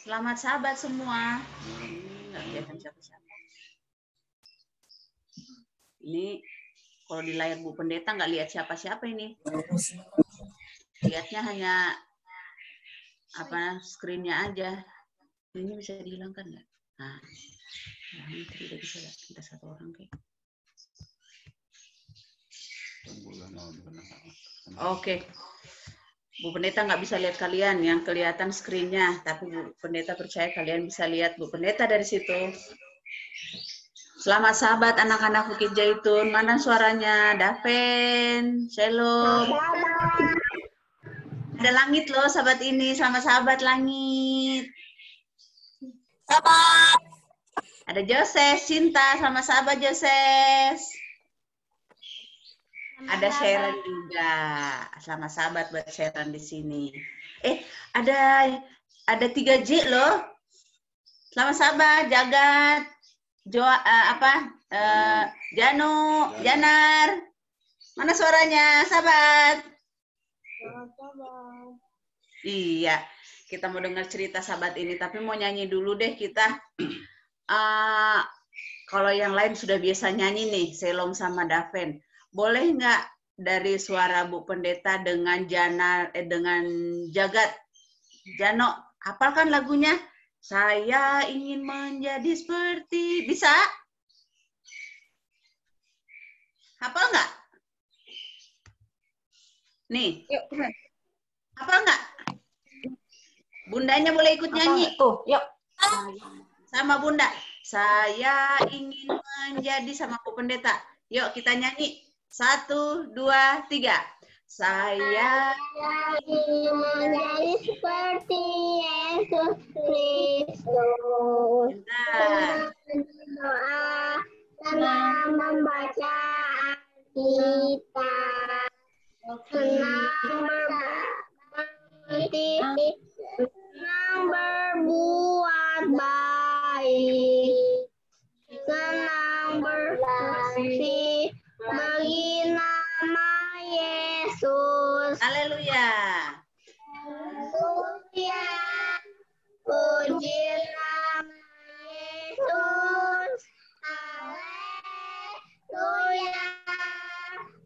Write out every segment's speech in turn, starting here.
Selamat sahabat semua. Nggak kelihatan siapa-siapa. Ini kalau di layar Bu Pendeta nggak lihat siapa-siapa ini. Lihatnya hanya screen-nya aja. Ini bisa dihilangkan nggak? Nah, ini tidak bisa ya. Kita satu orang kayak. Oke. Bu Pendeta nggak bisa lihat kalian, yang kelihatan screen-nya. Tapi Bu Pendeta percaya kalian bisa lihat Bu Pendeta dari situ. Selamat sahabat anak-anak Bukit Jaitun. Mana suaranya? Daven, Shalom. Ada langit loh sahabat ini, sama sahabat langit. Sahabat. Ada Joses, Cinta, sama sahabat Joses. Ada Sharon juga, sama sahabat buat Sharon di sini. Ada 3J loh. Selamat sahabat, Jagat, Jano, Janar. Mana suaranya, sahabat? Iya, kita mau dengar cerita sahabat ini, tapi mau nyanyi dulu deh kita. Kalau yang lain sudah biasa nyanyi nih, Selom sama Daven. Boleh nggak dari suara Bu Pendeta dengan dengan Jagat? Jano, hafalkan lagunya? Saya ingin menjadi seperti... Bisa? Hafal nggak? Nih. Yuk. Hafal nggak? Bundanya boleh ikut nyanyi. Tuh, yuk. Sama Bunda. Saya ingin menjadi sama Bu Pendeta. Yuk kita nyanyi. 1, 2, 3. Saya ingin menjadi seperti Yesus Kristus. Doa sama membaca Alkitab. Senang berbakti, senang berbuat baik, senang bersaksi bagi nama Yesus. Haleluya. Haleluya. Puji nama Yesus. Haleluya.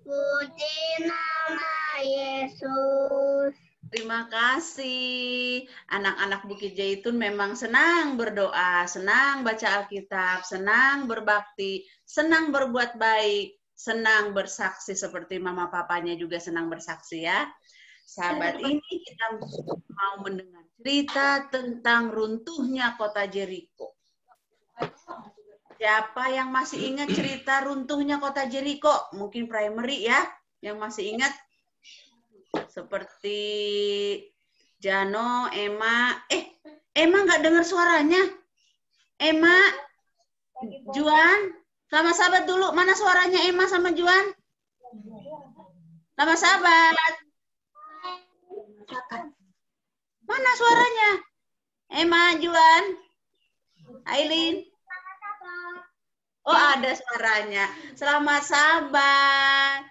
Puji nama Yesus. Terima kasih. Anak-anak Bukit Jaitun memang senang berdoa, senang baca Alkitab, senang berbakti, senang berbuat baik, senang bersaksi seperti mama papanya juga senang bersaksi ya. Sahabat, ini kita mau mendengar cerita tentang runtuhnya kota Jeriko. Siapa yang masih ingat cerita runtuhnya kota Jeriko? Mungkin primary ya, yang masih ingat. Seperti Jano, Emma. Emma nggak dengar suaranya. Emma, Juan, sama sahabat dulu. Mana suaranya Emma sama Juan? Sama sahabat. Mana suaranya? Emma, Juan, Aileen. Oh, ada suaranya. Selamat sahabat.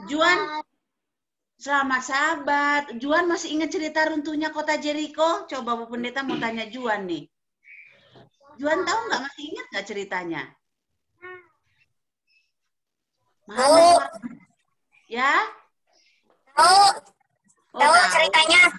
Juan, selamat sahabat. Juan masih ingat cerita runtuhnya kota Jeriko? Coba Bu Pendeta mau tanya Juan nih. Juan tahu nggak, masih ingat nggak ceritanya? Mana? Ya? Tahu ceritanya.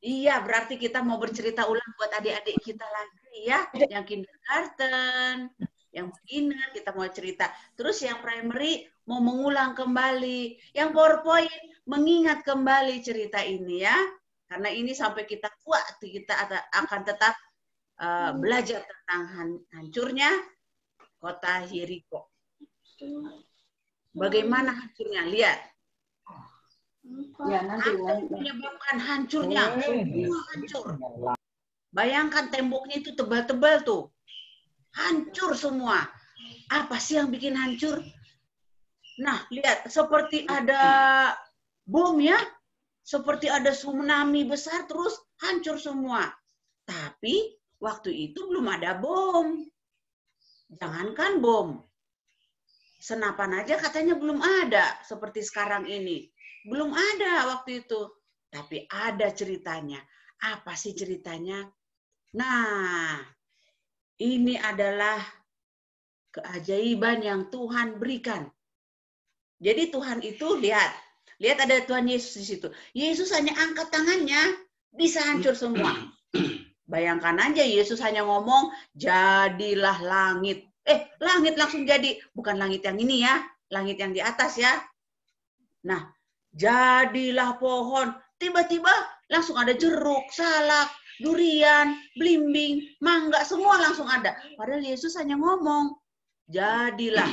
Iya, berarti kita mau bercerita ulang buat adik-adik kita lagi ya. Yang kindergarten, yang beginner kita mau cerita. Terus yang primary mau mengulang kembali. Yang PowerPoint mengingat kembali cerita ini ya. Karena ini sampai kita kuat, kita akan tetap belajar tentang hancurnya kota Yeriko. Bagaimana hancurnya? Lihat. Ya, nanti menyebabkan hancurnya. Semua hancur. Bayangkan temboknya itu tebal-tebal tuh. Hancur semua. Apa sih yang bikin hancur? Nah, lihat, seperti ada bom ya, seperti ada tsunami besar, terus hancur semua. Tapi waktu itu belum ada bom. Jangankan bom. Senapan aja katanya belum ada, seperti sekarang ini. Belum ada waktu itu. Tapi ada ceritanya. Apa sih ceritanya? Nah, ini adalah keajaiban yang Tuhan berikan. Jadi Tuhan itu lihat ada Tuhan Yesus di situ. Yesus hanya angkat tangannya, bisa hancur semua. Bayangkan aja Yesus hanya ngomong, jadilah langit. Langit langsung jadi. Bukan langit yang ini ya, langit yang di atas ya. Nah, jadilah pohon. Tiba-tiba langsung ada jeruk, salak, durian, belimbing, mangga, semua langsung ada. Padahal Yesus hanya ngomong, jadilah.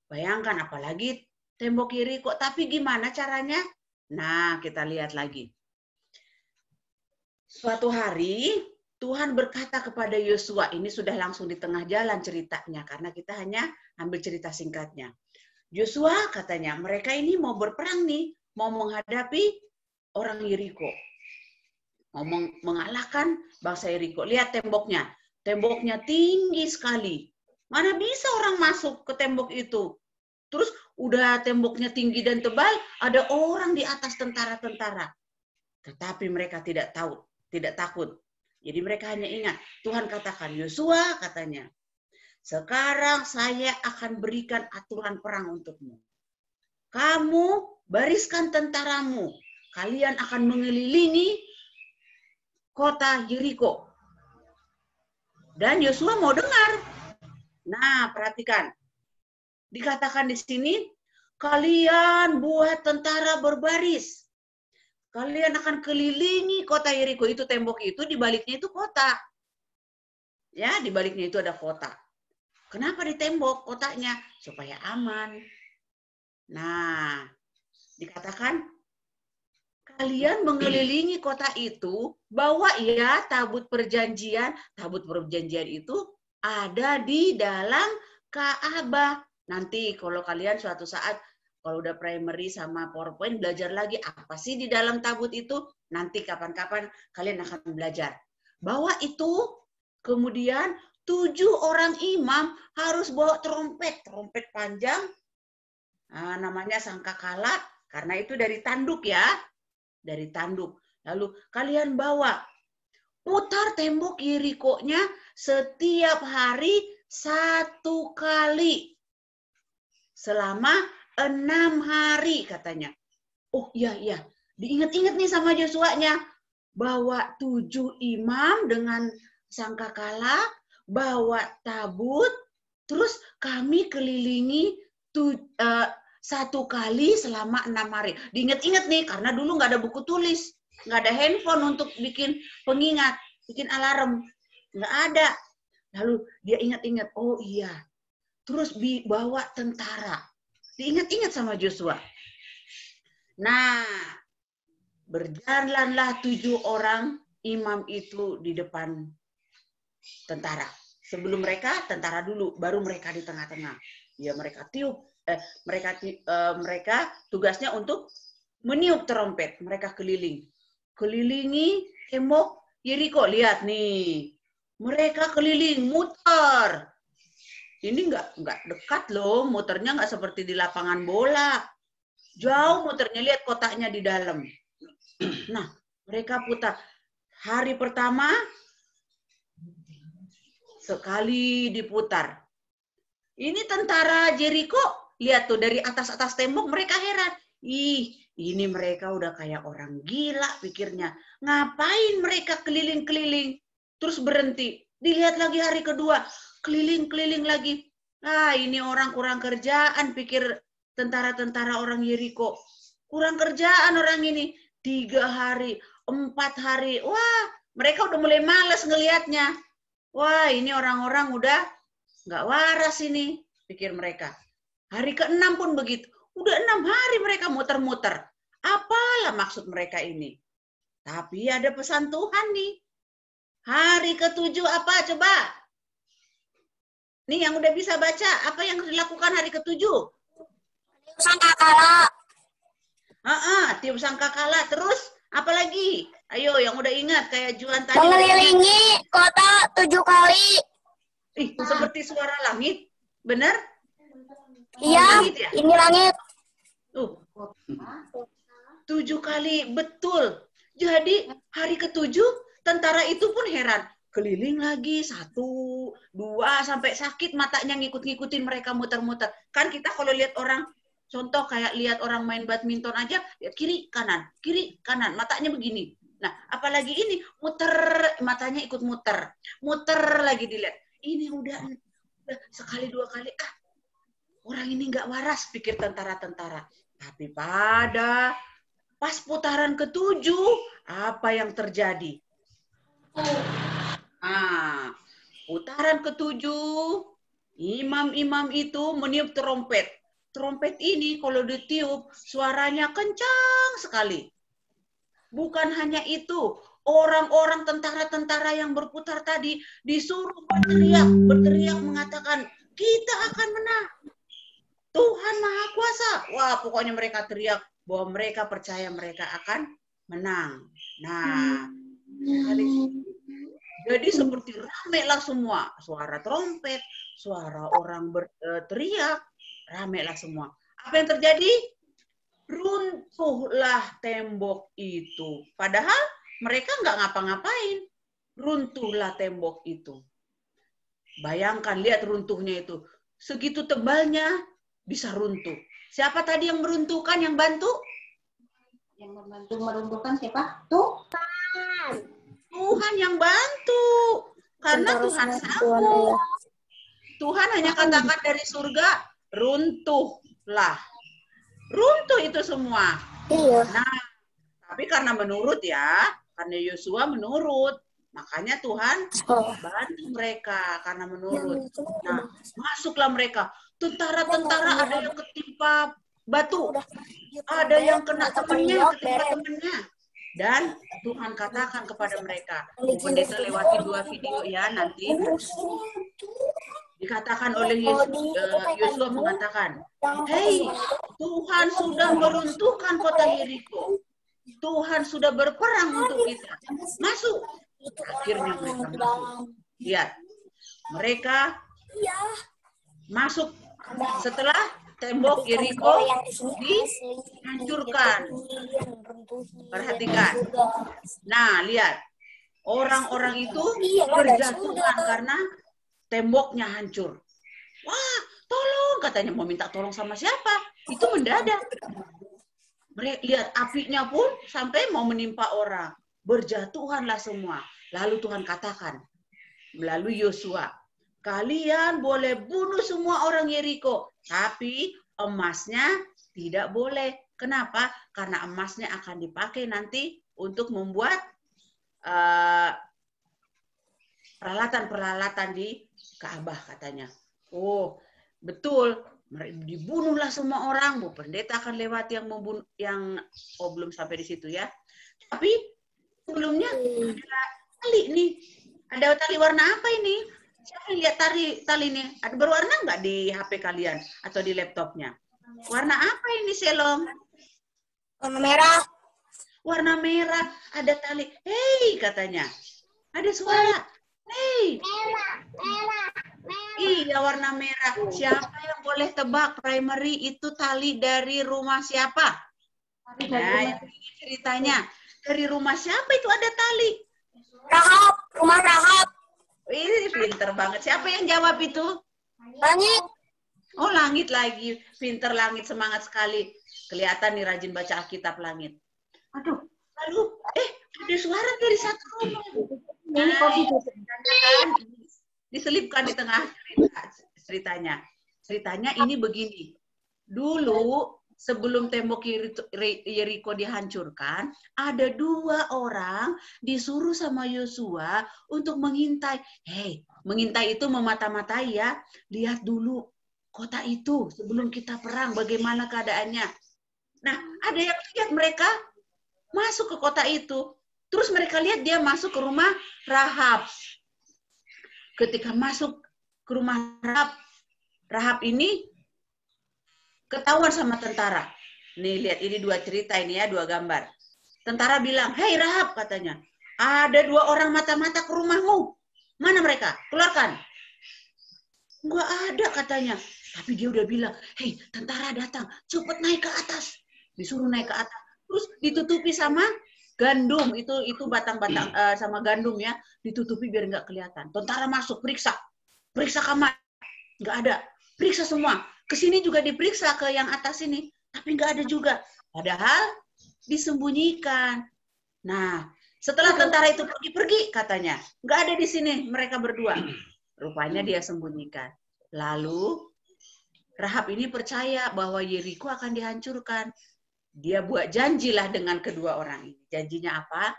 Bayangkan apalagi tembok Yeriko. Tapi gimana caranya? Nah, kita lihat lagi. Suatu hari, Tuhan berkata kepada Yosua, ini sudah langsung di tengah jalan ceritanya, karena kita hanya ambil cerita singkatnya. Yosua katanya, mereka ini mau berperang nih, mau menghadapi orang Yeriko. Mau mengalahkan bangsa Yeriko. Lihat temboknya. Temboknya tinggi sekali. Mana bisa orang masuk ke tembok itu? Terus udah temboknya tinggi dan tebal, ada orang di atas tentara-tentara. Tetapi mereka tidak tahu, tidak takut. Jadi mereka hanya ingat, Tuhan katakan, Yosua katanya, sekarang saya akan berikan aturan perang untukmu. Kamu bariskan tentaramu. Kalian akan mengelilingi kota Yeriko. Dan Yosua mau dengar. Nah, perhatikan. Dikatakan di sini, kalian buat tentara berbaris. Kalian akan kelilingi kota Yeriko. Itu tembok itu, di baliknya itu kota. Ya, di baliknya itu ada kota. Kenapa ditembok kotanya? Supaya aman. Nah, dikatakan, kalian mengelilingi kota itu, bawa ya tabut perjanjian. Tabut perjanjian itu ada di dalam Ka'bah. Nanti kalau kalian suatu saat, kalau udah primary sama PowerPoint, belajar lagi apa sih di dalam tabut itu. Nanti kapan-kapan kalian akan belajar. Bawa itu, kemudian 7 orang imam harus bawa trompet. Trompet panjang, namanya sangkakala, karena itu dari tanduk ya. Dari tanduk. Lalu kalian bawa. Putar tembok Yeriko-nya setiap hari 1 kali. Selama 6 hari katanya. Oh iya, diingat-ingat nih sama Yosua-nya. Bawa 7 imam dengan sangkakala, bawa tabut, terus kami kelilingi 1 kali selama 6 hari. Diingat-ingat nih, karena dulu nggak ada buku tulis. Nggak ada handphone untuk bikin pengingat, bikin alarm. Nggak ada. Lalu dia ingat-ingat, oh iya. Terus bawa tentara. Diingat-ingat sama Joshua. Nah, berjalanlah 7 orang imam itu di depan tentara. Sebelum mereka, tentara dulu, baru mereka di tengah-tengah. Ya, mereka tiup. Mereka tugasnya untuk meniup trompet. Mereka kelilingi tembok Yeriko. Lihat nih, mereka keliling, muter. Ini nggak dekat loh, muternya nggak seperti di lapangan bola. Jauh muternya, lihat kotaknya di dalam. Nah, mereka putar. Hari pertama, sekali diputar. Ini tentara Yeriko, lihat tuh dari atas-atas tembok mereka heran. Ini mereka udah kayak orang gila pikirnya. Ngapain mereka keliling-keliling, terus berhenti. Dilihat lagi hari kedua, keliling-keliling lagi. Ini orang kurang kerjaan, pikir tentara-tentara orang Yeriko. Kurang kerjaan orang ini. 3 hari, 4 hari. Wah, mereka udah mulai malas ngelihatnya. Wah, ini orang-orang udah nggak waras ini, pikir mereka. Hari ke-6 pun begitu. Udah 6 hari mereka muter-muter. Apalah maksud mereka ini? Tapi ada pesan Tuhan nih. Hari ke-7 apa coba? Nih yang udah bisa baca, apa yang dilakukan hari ke-7? Tiup sangkakala. Tiup sangkakala. Terus apa lagi? Ayo yang udah ingat kayak Juan tadi. Mengelilingi kota 7 kali. Seperti suara langit. Benar? Iya, Langit ya? ini langit. 7 kali, betul. Jadi hari ke-7 tentara itu pun heran. Keliling lagi 1, 2 sampai sakit matanya ngikut-ngikutin mereka muter-muter. Kan kita kalau lihat orang, contoh kayak lihat orang main badminton aja, lihat kiri kanan, matanya begini. Nah, apalagi ini muter, matanya ikut muter lagi dilihat. Ini udah sekali 2 kali, orang ini nggak waras, pikir tentara-tentara. Tapi pas putaran ke-7, apa yang terjadi? Putaran ke-7, imam-imam itu meniup trompet. Trompet ini kalau ditiup, suaranya kencang sekali. Bukan hanya itu, orang-orang tentara-tentara yang berputar tadi disuruh berteriak mengatakan, kita akan menang. Tuhan Maha Kuasa. Wah, pokoknya mereka teriak bahwa mereka percaya mereka akan menang. Nah, jadi seperti ramailah semua. Suara trompet, suara orang berteriak, ramailah semua. Apa yang terjadi? Runtuhlah tembok itu. Padahal mereka nggak ngapa-ngapain. Runtuhlah tembok itu. Bayangkan, lihat runtuhnya itu. Segitu tebalnya bisa runtuh. Siapa tadi yang meruntuhkan, yang bantu? Yang membantu meruntuhkan siapa? Tuhan yang bantu. Karena Tuhan sanggup. Tuhan hanya katakan dari surga, runtuhlah. Runtuh itu semua. Iya. Nah, tapi karena menurut karena Yosua menurut, makanya Tuhan bantu mereka karena menurut. Nah, masuklah mereka. Tentara-tentara ada yang ketimpa batu, ada yang kena temannya, ketimpa temannya. Dan Tuhan katakan kepada mereka, pendeta lewati 2 video ya nanti. Dikatakan oleh Yosua mengatakan, hei, Tuhan sudah meruntuhkan kota Yeriko. Tuhan sudah berperang untuk kita. Masuk. Akhirnya mereka masuk. Lihat, mereka masuk setelah tembok Yeriko dihancurkan. Perhatikan. Nah, lihat. Orang-orang itu berjatuhan karena temboknya hancur. Wah, tolong, katanya. Mau minta tolong sama siapa? Itu mendadak. Mereka lihat apinya pun sampai mau menimpa orang. Berjatuhanlah semua. Lalu Tuhan katakan melalui Yosua, kalian boleh bunuh semua orang Yeriko, tapi emasnya tidak boleh. Kenapa? Karena emasnya akan dipakai nanti untuk membuat peralatan-peralatan di Ka'bah, katanya. Oh, betul. Dibunuhlah semua orang. Bu Pendeta akan lewat yang membunuh, belum sampai di situ ya. Tapi sebelumnya ada tali nih. Ada tali warna apa ini? Siapa yang lihat tali ini? Ada berwarna nggak di HP kalian atau di laptopnya? Warna apa ini, Selong? Warna merah. Warna merah. Ada tali. Hei, katanya. Ada suara. Hei. Merah. Iya, warna merah. Siapa yang boleh tebak primary itu tali dari rumah siapa? Nah, yang ini ceritanya. Dari rumah siapa itu ada tali? Rahab. Rumah Rahab. Ini pinter banget. Siapa yang jawab itu? Langit. Oh, langit lagi. Pinter langit, semangat sekali. Kelihatan nih rajin baca Alkitab langit. Aduh, lalu ada suara dari satu rumah. Diselipkan di tengah ceritanya. Ceritanya ini begini. Dulu sebelum tembok Yeriko dihancurkan, ada 2 orang disuruh sama Yosua untuk mengintai. Hei, mengintai itu memata-matai ya. Lihat dulu kota itu sebelum kita perang, bagaimana keadaannya. Nah, ada yang lihat mereka masuk ke kota itu. Terus mereka lihat dia masuk ke rumah Rahab. Ketika masuk ke rumah Rahab ini ketahuan sama tentara. Nih lihat, ini 2 cerita ini ya, 2 gambar. Tentara bilang, hei Rahab, katanya, ada 2 orang mata-mata ke rumahmu. Mana mereka? Keluarkan. Nggak ada, katanya. Tapi dia udah bilang, hei tentara datang, cepat naik ke atas. Disuruh naik ke atas. Terus ditutupi sama gandum itu batang-batang sama gandum ya, ditutupi biar nggak kelihatan. Tentara masuk, periksa kamar, nggak ada, periksa semua. Kesini juga diperiksa ke yang atas ini, tapi nggak ada juga. Padahal disembunyikan. Nah, setelah tentara itu pergi katanya, nggak ada di sini mereka berdua. Rupanya dia sembunyikan. Lalu Rahab ini percaya bahwa Yeriko akan dihancurkan. Dia buat janjilah dengan kedua orang ini. Janjinya apa?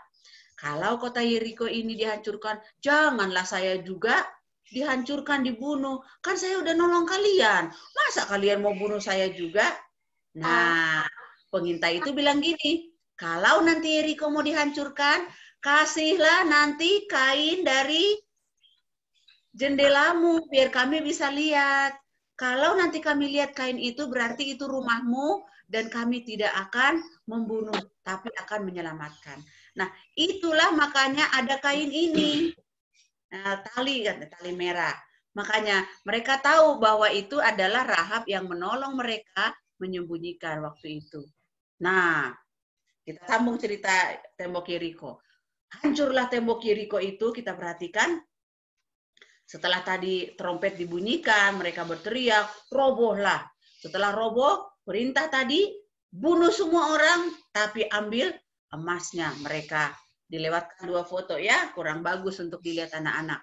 Kalau kota Yeriko ini dihancurkan, janganlah saya juga dihancurkan, dibunuh. Kan saya udah nolong kalian. Masa kalian mau bunuh saya juga? Nah, pengintai itu bilang gini, kalau nanti Yeriko mau dihancurkan, kasihlah nanti kain dari jendelamu, biar kami bisa lihat. Kalau nanti kami lihat kain itu, berarti itu rumahmu, dan kami tidak akan membunuh, tapi akan menyelamatkan. Nah, itulah makanya ada kain ini. Nah, tali merah. Makanya mereka tahu bahwa itu adalah Rahab yang menolong mereka menyembunyikan waktu itu. Nah, kita sambung cerita tembok Yeriko. Hancurlah tembok Yeriko itu, kita perhatikan. Setelah tadi trompet dibunyikan, mereka berteriak, robohlah. Setelah roboh, perintah tadi, bunuh semua orang, tapi ambil emasnya. Mereka dilewatkan 2 foto ya, kurang bagus untuk dilihat anak-anak.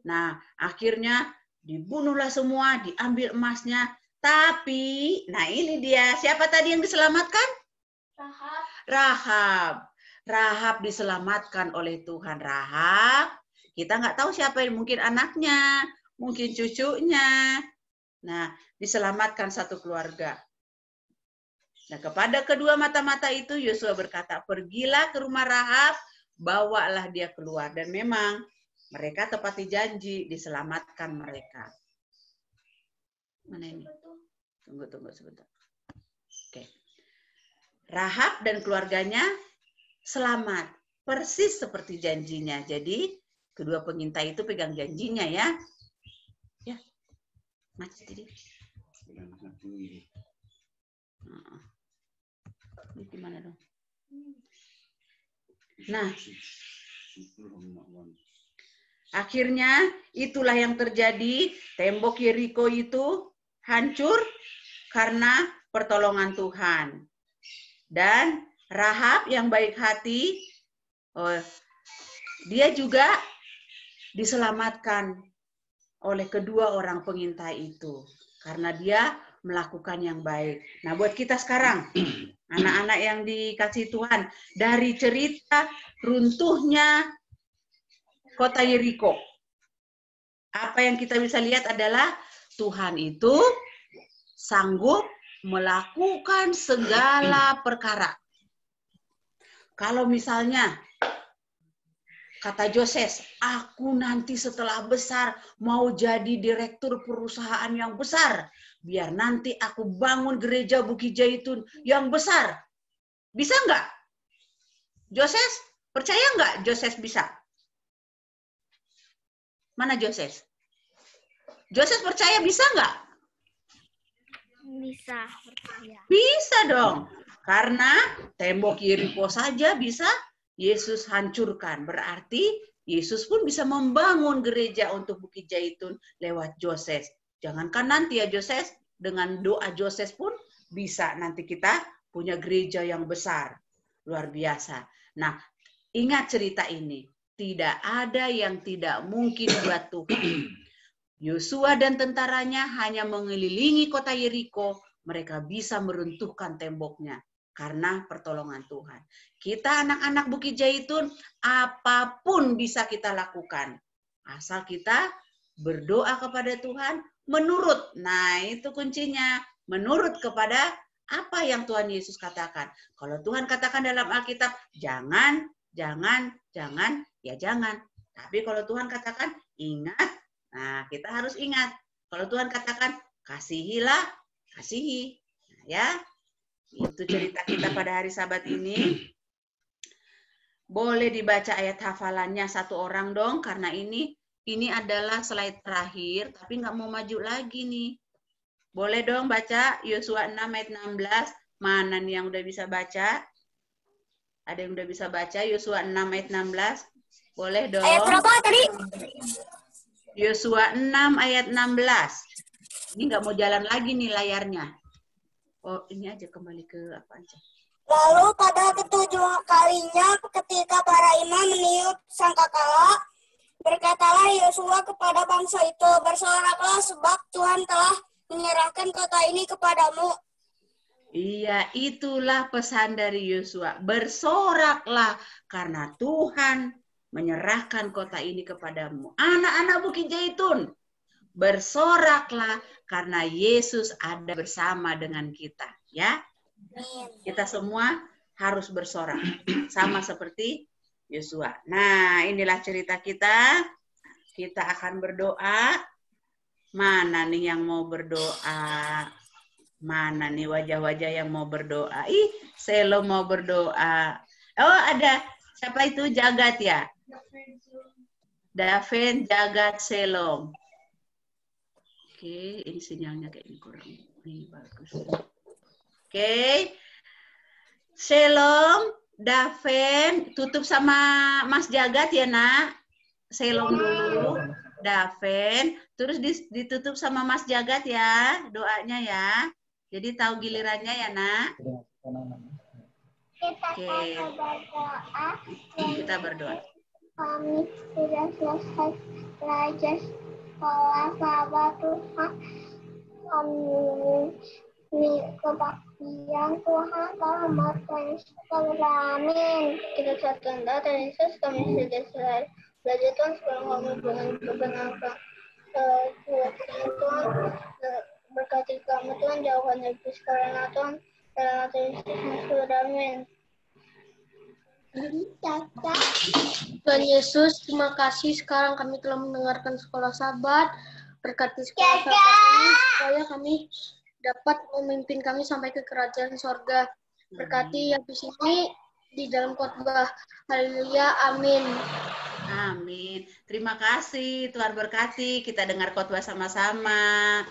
Nah, akhirnya dibunuhlah semua, diambil emasnya. Tapi, nah ini dia, siapa tadi yang diselamatkan? Rahab. Rahab diselamatkan oleh Tuhan. Rahab, kita nggak tahu siapa yang, mungkin anaknya, mungkin cucunya. Nah, diselamatkan satu keluarga. Nah, kepada kedua mata-mata itu Yosua berkata, pergilah ke rumah Rahab, bawalah dia keluar. Dan memang mereka tepati janji, diselamatkan mereka. Mana ini? Tunggu sebentar. Oke. Rahab dan keluarganya selamat, persis seperti janjinya. Jadi kedua pengintai itu pegang janjinya ya. Ya, macet ini. Ini gimana dong? Nah, akhirnya itulah yang terjadi. Tembok Yeriko itu hancur karena pertolongan Tuhan. Dan Rahab yang baik hati, dia juga diselamatkan oleh kedua orang pengintai itu. Karena dia melakukan yang baik. Nah, buat kita sekarang, anak-anak yang dikasih Tuhan, dari cerita runtuhnya kota Yeriko, apa yang kita bisa lihat adalah Tuhan itu sanggup melakukan segala perkara. Kalau misalnya kata Joses, aku nanti setelah besar mau jadi direktur perusahaan yang besar, biar nanti aku bangun gereja Bukit Jaitun yang besar. Bisa nggak? Joses, percaya nggak Joses bisa? Mana Joses? Joses percaya bisa nggak? Bisa percaya. Bisa dong. Karena tembok Yeriko saja bisa Yesus hancurkan. Berarti Yesus pun bisa membangun gereja untuk Bukit Jaitun lewat Joses. Jangankan nanti ya Joses, dengan doa Joses pun bisa nanti kita punya gereja yang besar. Luar biasa. Nah, ingat cerita ini. Tidak ada yang tidak mungkin buat Tuhan. Yosua dan tentaranya hanya mengelilingi kota Yeriko. Mereka bisa meruntuhkan temboknya karena pertolongan Tuhan. Kita anak-anak Bukit Jaitun, apapun bisa kita lakukan. Asal kita berdoa kepada Tuhan, menurut. Nah, itu kuncinya. Menurut kepada apa yang Tuhan Yesus katakan. Kalau Tuhan katakan dalam Alkitab, jangan, ya jangan. Tapi kalau Tuhan katakan, ingat. Nah, kita harus ingat. Kalau Tuhan katakan, kasihilah, kasihi. Nah, ya, itu cerita kita pada hari Sabat ini. Boleh dibaca ayat hafalannya satu orang dong, karena ini adalah slide terakhir, tapi nggak mau maju lagi nih. Boleh dong baca Yosua 6 ayat 16. Mana nih yang udah bisa baca? Ada yang udah bisa baca Yosua 6 ayat 16? Boleh dong. Ayat berapa tadi? Yosua 6 ayat 16. Ini nggak mau jalan lagi nih layarnya. Oh, ini aja kembali ke apa aja. Lalu pada ketujuh kalinya ketika para imam meniup sangkakala, berkatalah Yosua kepada bangsa itu, bersoraklah sebab Tuhan telah menyerahkan kota ini kepadamu. Iya, itulah pesan dari Yosua. Bersoraklah karena Tuhan menyerahkan kota ini kepadamu. Anak-anak Bukit Zaitun, bersoraklah karena Yesus ada bersama dengan kita, ya. Kita semua harus bersorak sama seperti Yosua. Nah, inilah cerita kita. Kita akan berdoa. Mana nih yang mau berdoa? Mana nih wajah-wajah yang mau berdoa? Ih, Selo mau berdoa. Oh, ada. Siapa itu? Jagat ya? Daven, Jagat, Selom. Oke, ini sinyalnya kayak ini kurang. Ini bagus. Oke. Selom, Daven, tutup sama Mas Jagat ya, Nak. Selom dulu. Daven, terus ditutup sama Mas Jagat ya, doanya ya. Jadi tahu gilirannya ya, Nak. Oke. Kita berdoa. Kami sudah selesai belajar sekolah sahabat Tuhan. Kami kebaktian Tuhan rahmat dan amin. Kita satukan dan Yesus kami sudah selesai belajar Tuhan sekarang kami dengan kebenaran Tuhan berkati kami Tuhan jauhkan dari sekarang Tuhan dalam Yesus sudah amin. Tuhan Yesus, terima kasih sekarang kami telah mendengarkan sekolah sahabat. Berkati sekolah sahabat ini supaya kami dapat memimpin kami sampai ke kerajaan sorga. Berkati yang di sini di dalam khotbah. Haleluya, amin. Amin. Terima kasih, Tuhan berkati. Kita dengar khotbah sama-sama.